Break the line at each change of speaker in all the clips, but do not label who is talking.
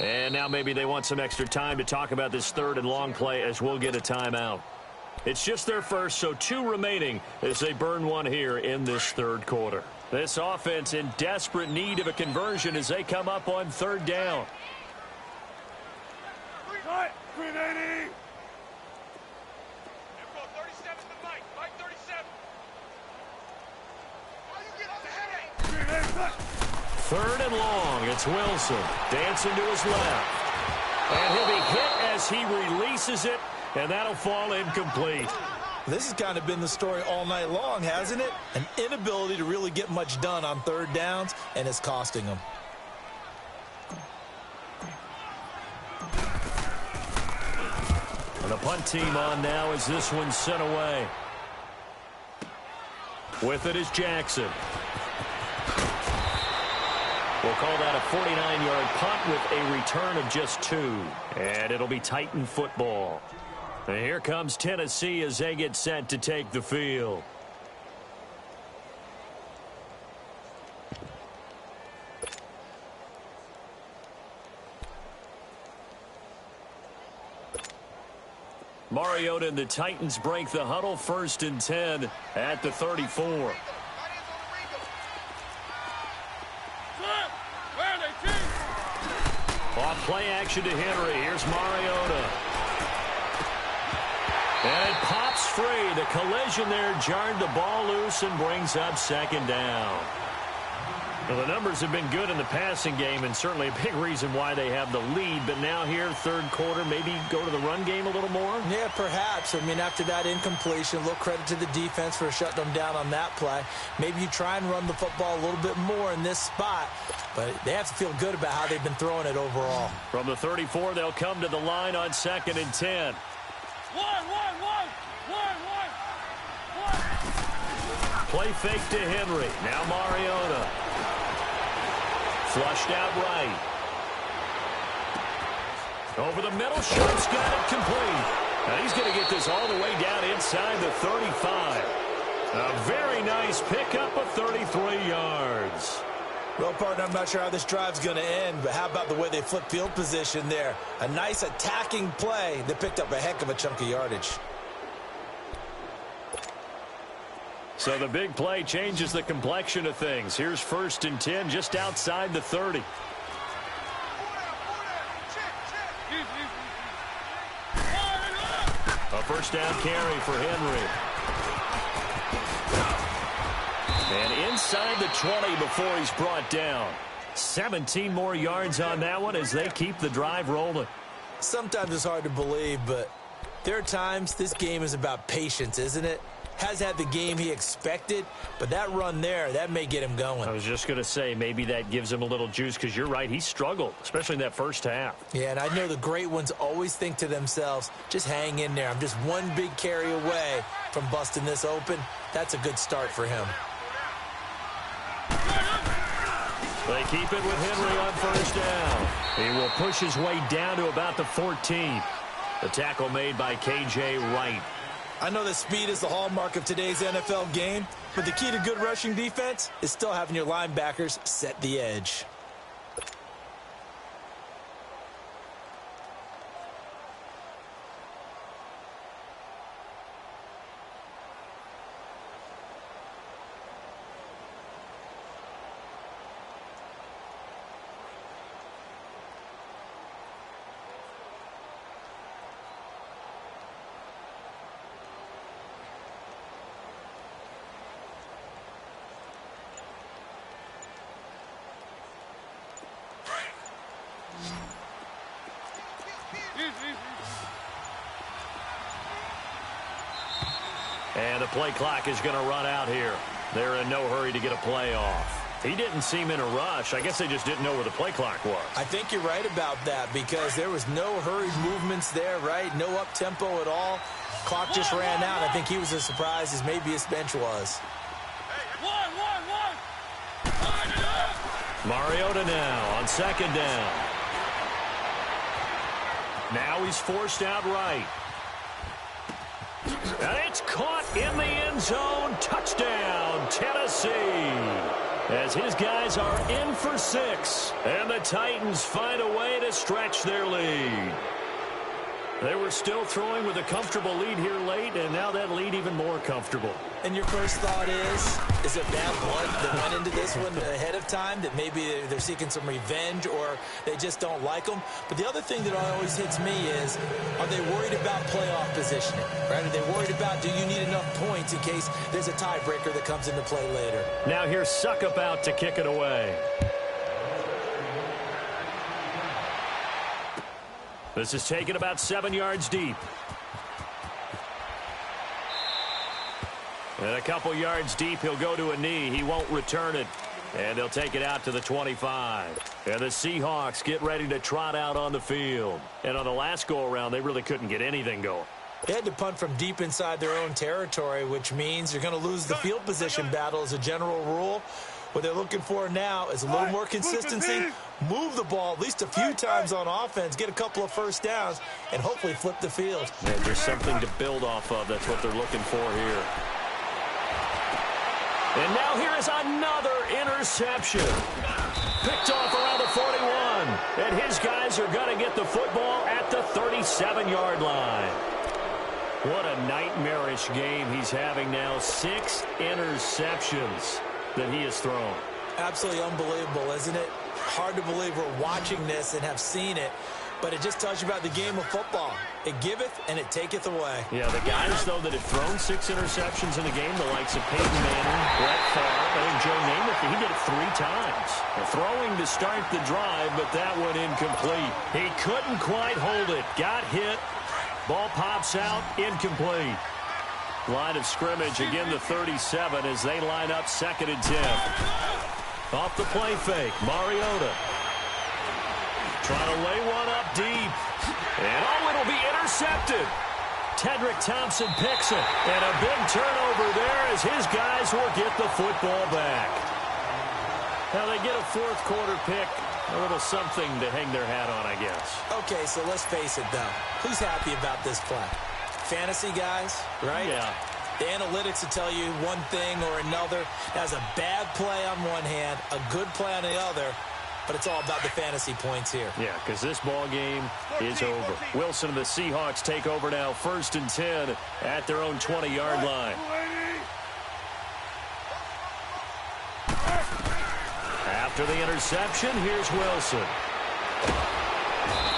And now maybe they want some extra time to talk about this third and long play as we'll get a timeout. It's just their first, so 2 remaining as they burn one here in this third quarter. This offense in desperate need of a conversion as they come up on third down.
380.
Third and long. It's Wilson dancing to his left. And he'll be hit as he releases it, and that'll fall incomplete.
This has kind of been the story all night long, hasn't it? An inability to really get much done on third downs, and it's costing them.
And the punt team on now as this one's sent away. With it is Jackson. We'll call that a 49-yard punt with a return of just 2. And it'll be Titan football. And here comes Tennessee as they get set to take the field. Mariota and the Titans break the huddle, 1st and 10 at the 34. Off play action to Henry. Here's Mariota. And it pops free. The collision there jarred the ball loose and brings up 2nd down. Well, the numbers have been good in the passing game and certainly a big reason why they have the lead. But now here, third quarter, maybe go to the run game a little more?
Yeah, perhaps. I mean, after that incompletion, a little credit to the defense for shutting them down on that play. Maybe you try and run the football a little bit more in this spot. But they have to feel good about how they've been throwing it overall.
From the 34, they'll come to the line on 2nd and 10. Play fake to Henry. Now Mariota. Flushed out right. Over the middle. Sharp's got it complete. Now he's going to get this all the way down inside the 35. A very nice pickup of 33 yards.
Well, partner, I'm not sure how this drive's going to end, but how about the way they flip field position there? A nice attacking play that picked up a heck of a chunk of yardage.
So the big play changes the complexion of things. Here's 1st and 10 just outside the 30. A 1st down carry for Henry. And inside the 20 before he's brought down. 17 more yards on that one as they keep the drive rolling.
Sometimes it's hard to believe, but there are times this game is about patience, isn't it? Has had the game he expected, but that run there, that may get him going.
I was just going to say, maybe that gives him a little juice because you're right, he struggled, especially in that first half.
Yeah, and I know the great ones always think to themselves, just hang in there. I'm just one big carry away from busting this open. That's a good start for him.
They keep it with Henry on 1st down. He will push his way down to about the 14. The tackle made by K.J. Wright.
I know that speed is the hallmark of today's NFL game, but the key to good rushing defense is still having your linebackers set the edge.
And the play clock is going to run out here. They're in no hurry to get a play off. He didn't seem in a rush. I guess they just didn't know where the play clock was.
I think you're right about that because there was no hurried movements there, right? No up-tempo at all. Clock just ran out. I think he was as surprised as maybe his bench was.
Mariota now on 2nd down. Now he's forced out right. And it's caught in the end zone. Touchdown, Tennessee. as his guys are in for 6. And the Titans find a way to stretch their lead. They were still throwing with a comfortable lead here late, and now that lead even more comfortable.
And your first thought is it bad blood that went into this one ahead of time, that maybe they're seeking some revenge or they just don't like them? But the other thing that always hits me is, are they worried about playoff positioning? Right? Are they worried about, do you need enough points in case there's a tiebreaker that comes into play later?
Now here's Suckup out to kick it away. This is taken about 7 yards deep. And a couple yards deep, he'll go to a knee. He won't return it. And they'll take it out to the 25. And the Seahawks get ready to trot out on the field. And on the last go-around, they really couldn't get anything going.
They had to punt from deep inside their own territory, which means you're going to lose the field position battle as a general rule. What they're looking for now is a little more consistency, move the ball at least a few times on offense, get a couple of first downs, and hopefully flip the field.
Yeah, there's something to build off of. That's what they're looking for here. And now here is another interception. Picked off around the 41. And his guys are going to get the football at the 37-yard line. What a nightmarish game he's having now. 6 interceptions that he has thrown.
Absolutely unbelievable, isn't it? Hard to believe we're watching this and have seen it, but it just tells you about the game of football. It giveth and it taketh away.
Yeah, the guys, though, that have thrown 6 interceptions in the game, the likes of Peyton Manning, Brett Favre, I think Joe Namath, he did it 3 times. They're throwing to start the drive, but that one incomplete. He couldn't quite hold it. Got hit. Ball pops out, incomplete. Line of scrimmage, again the 37 as they line up 2nd and 10. Off the play fake, Mariota. Trying to lay one up deep. And oh, it'll be intercepted. Tedrick Thompson picks it. And a big turnover there as his guys will get the football back. Now they get a 4th quarter pick. A little something to hang their hat on, I guess.
Okay, so let's face it, though. Who's happy about this play? Fantasy guys, right?
Yeah.
The analytics will tell you one thing or another. Has a bad play on one hand, a good play on the other, but it's all about the fantasy points here.
Yeah, because this ball game is over. Wilson and the Seahawks take over now, 1st and 10 at their own 20-yard line. After the interception, here's Wilson.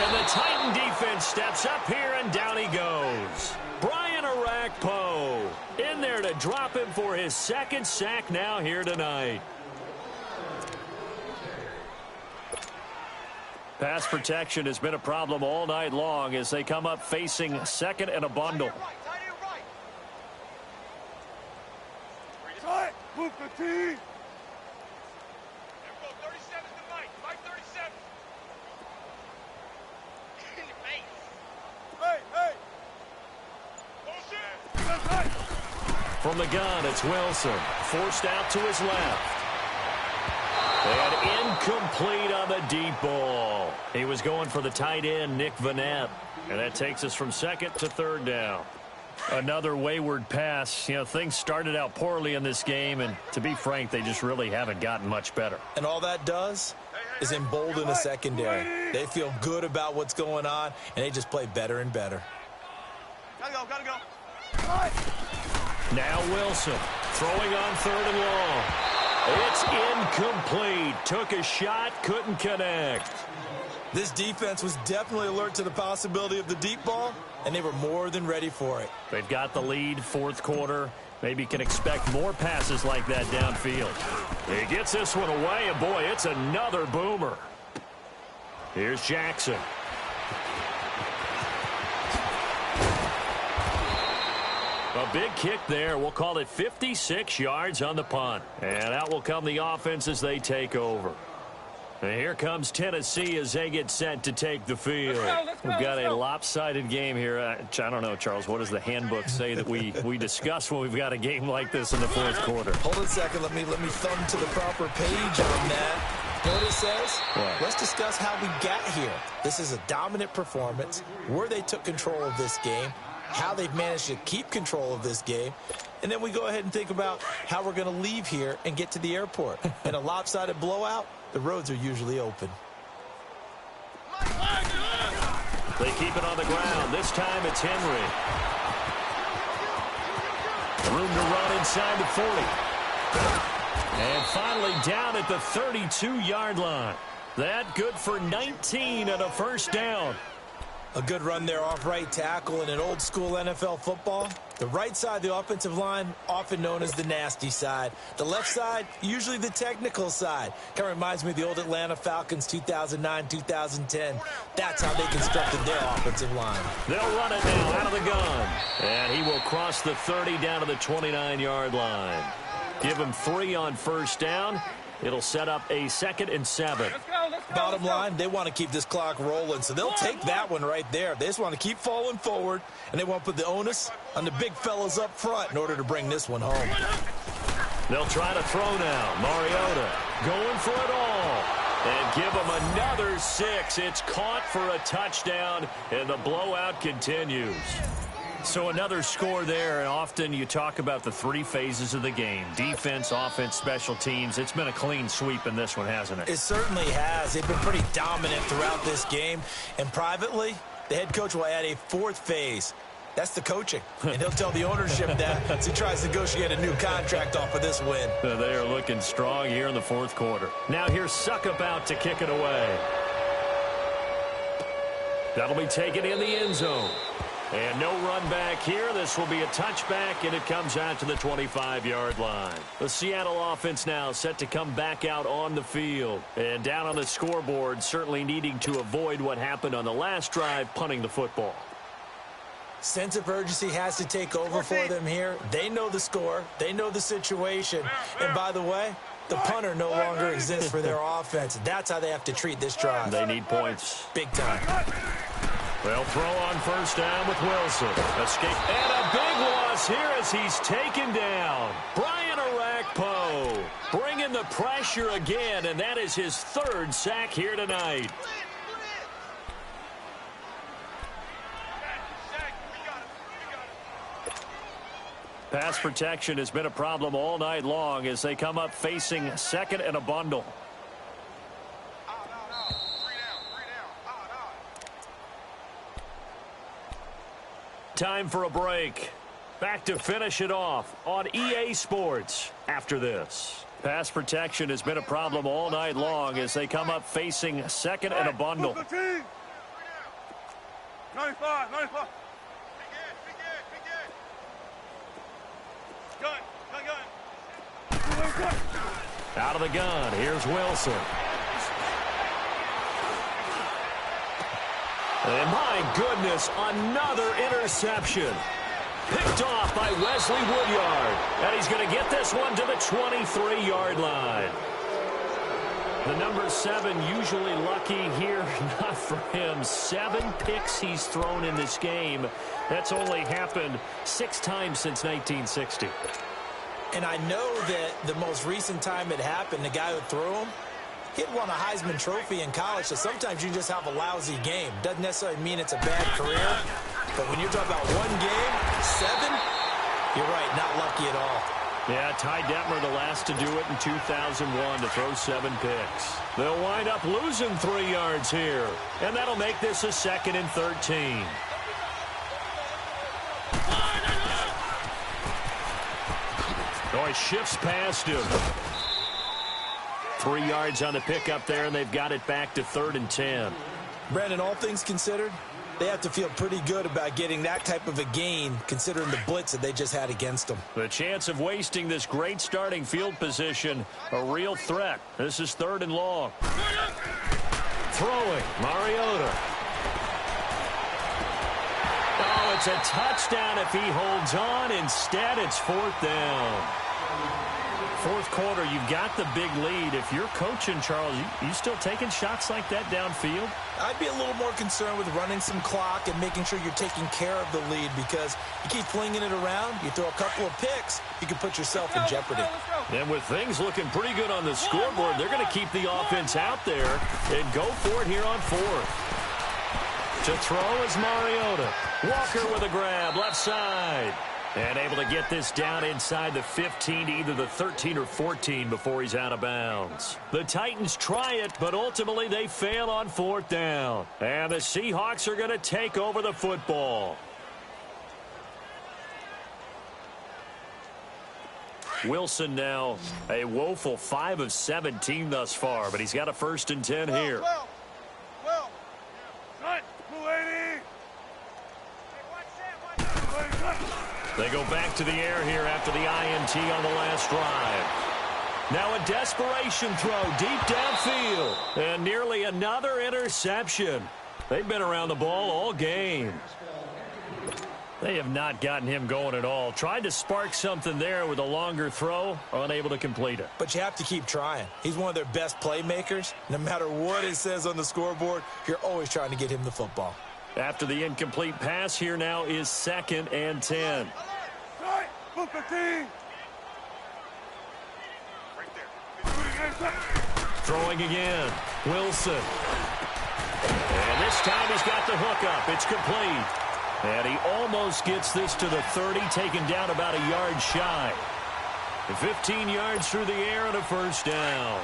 And the Titan defense steps up here, and down he goes. Brian Arakpo in there to drop him for his 2nd sack now here tonight. Pass protection has been a problem all night long as they come up facing 2nd and a bundle.
Move the team.
From the gun, it's Wilson. Forced out to his left. And incomplete on the deep ball. He was going for the tight end, Nick Vanette. And that takes us from 2nd to 3rd down. Another wayward pass. You know, things started out poorly in this game, and to be frank, they just really haven't gotten much better.
And all that does is embolden the secondary. They feel good about what's going on, and they just play better and better.
Gotta go.
Now Wilson throwing on 3rd and long. It's incomplete. Took a shot, couldn't connect.
This defense was definitely alert to the possibility of the deep ball, and they were more than ready for it.
They've got the lead, 4th quarter. Maybe can expect more passes like that downfield. He gets this one away, and boy, it's another boomer. Here's Jackson. A big kick there. We'll call it 56 yards on the punt. And out will come the offense as they take over. And here comes Tennessee as they get set to take the field. We've got a lopsided game here. I don't know, Charles, what does the handbook say that we discuss when we've got a game like this in the 4th quarter?
Hold on a second. Let me thumb to the proper page on that. You know what it says?
What?
Let's discuss how we got here. This is a dominant performance, where they took control of this game, how they've managed to keep control of this game. And then we go ahead and think about how we're going to leave here and get to the airport. In a lopsided blowout, the roads are usually open.
They keep it on the ground. This time it's Henry. Room to run inside the 40. And finally down at the 32-yard line. That good for 19 and a first down.
A good run there off right tackle in an old-school NFL football. The right side of the offensive line, often known as the nasty side. The left side, usually the technical side. Kind of reminds me of the old Atlanta Falcons 2009-2010. That's how they constructed their offensive line.
They'll run it now out of the gun. And he will cross the 30 down to the 29-yard line. Give him 3 on first down. It'll set up a 2nd and 7.
Bottom line, they want to keep this clock rolling, so they'll take that one right there. They just want to keep falling forward, and they want to put the onus on the big fellas up front in order to bring this one home.
They'll try to throw now. Mariota going for it all. And give him another 6. It's caught for a touchdown, and the blowout continues. So another score there, and often you talk about the 3 phases of the game. Defense, offense, special teams. It's been a clean sweep in this one, hasn't it?
It certainly has. They've been pretty dominant throughout this game. And privately, the head coach will add a 4th phase. That's the coaching. And he'll tell the ownership that as he tries to negotiate a new contract off of this win.
They are looking strong here in the 4th quarter. Now here's Suckup out to kick it away. That'll be taken in the end zone. And no run back here. This will be a touchback, and it comes out to the 25-yard line. The Seattle offense now set to come back out on the field. And down on the scoreboard, certainly needing to avoid what happened on the last drive, punting the football.
Sense of urgency has to take over for them here. They know the score. They know the situation. And by the way, the punter no longer exists for their offense. That's how they have to treat this drive.
They need points.
Big time.
They'll throw on first down with Wilson. Escape. And a big loss here as he's taken down. Brian Arakpo bringing the pressure again, and that is his 3rd sack here tonight. Pass protection has been a problem all night long as they come up facing 2nd and a bundle. Time for a break. Back to finish it off on EA Sports after this. Pass protection has been a problem all night long as they come up facing 2nd and a bundle.
95, 95. Gun.
Out of the gun, here's Wilson. And my goodness, another interception. Picked off by Wesley Woodyard. And he's going to get this one to the 23-yard line. The number 7 usually lucky here. Not for him. 7 picks he's thrown in this game. That's only happened 6 times since 1960.
And I know that the most recent time it happened, the guy who threw him, he had won a Heisman Trophy in college, so sometimes you just have a lousy game. Doesn't necessarily mean it's a bad career, but when you're talking about 1 game, 7, you're right, not lucky at all.
Yeah, Ty Detmer the last to do it in 2001 to throw 7 picks. They'll wind up losing 3 yards here, and that'll make this a 2nd and 13. Oh, he shifts past him. 3 yards on the pickup there, and they've got it back to 3rd and 10.
Brandon, all things considered, they have to feel pretty good about getting that type of a gain, considering the blitz that they just had against them.
The chance of wasting this great starting field position, a real threat. This is 3rd and long. Throwing, Mariota. Oh, it's a touchdown if he holds on. Instead, it's 4th down. 4th quarter, you've got the big lead. If you're coaching, Charles, you still taking shots like that downfield?
I'd be a little more concerned with running some clock and making sure you're taking care of the lead, because you keep flinging it around, you throw a couple of picks, you can put yourself in jeopardy.
And with things looking pretty good on the scoreboard, they're going to keep the offense out there and go for it here on 4th. To throw is Mariota. Walker with a grab, left side. And able to get this down inside the 15 to either the 13 or 14 before he's out of bounds. The Titans try it, but ultimately they fail on 4th down. And the Seahawks are going to take over the football. Wilson now a woeful 5 of 17 thus far, but he's got a 1st and 10 here. They go back to the air here after the INT on the last drive. Now a desperation throw deep downfield. And nearly another interception. They've been around the ball all game. They have not gotten him going at all. Tried to spark something there with a longer throw. Unable to complete it.
But you have to keep trying. He's one of their best playmakers. No matter what it says on the scoreboard, you're always trying to get him the football.
After the incomplete pass, here now is 2nd and 10. Throwing again. Wilson. And this time he's got the hook up. It's complete. And he almost gets this to the 30, taken down about a yard shy. 15 yards through the air and a 1st down.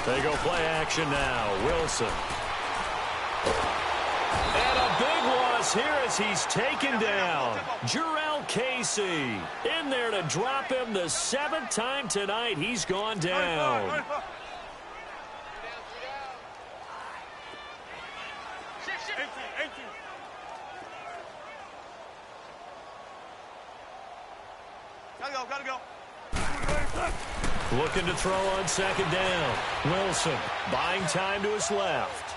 They go play action now. Wilson. And a big loss here as he's taken down. Jarrell Casey in there to drop him the 7th time tonight. He's gone down.
Gotta go.
Looking to throw on 2nd down. Wilson buying time to his left.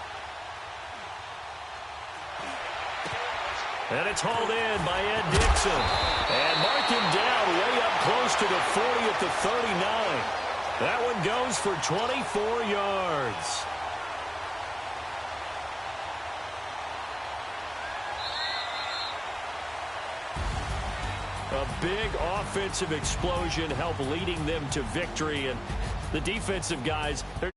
And it's hauled in by Ed Dixon. And mark him down way up close to the 40 at the 39. That one goes for 24 yards. A big offensive explosion helped leading them to victory. And the defensive guys, they're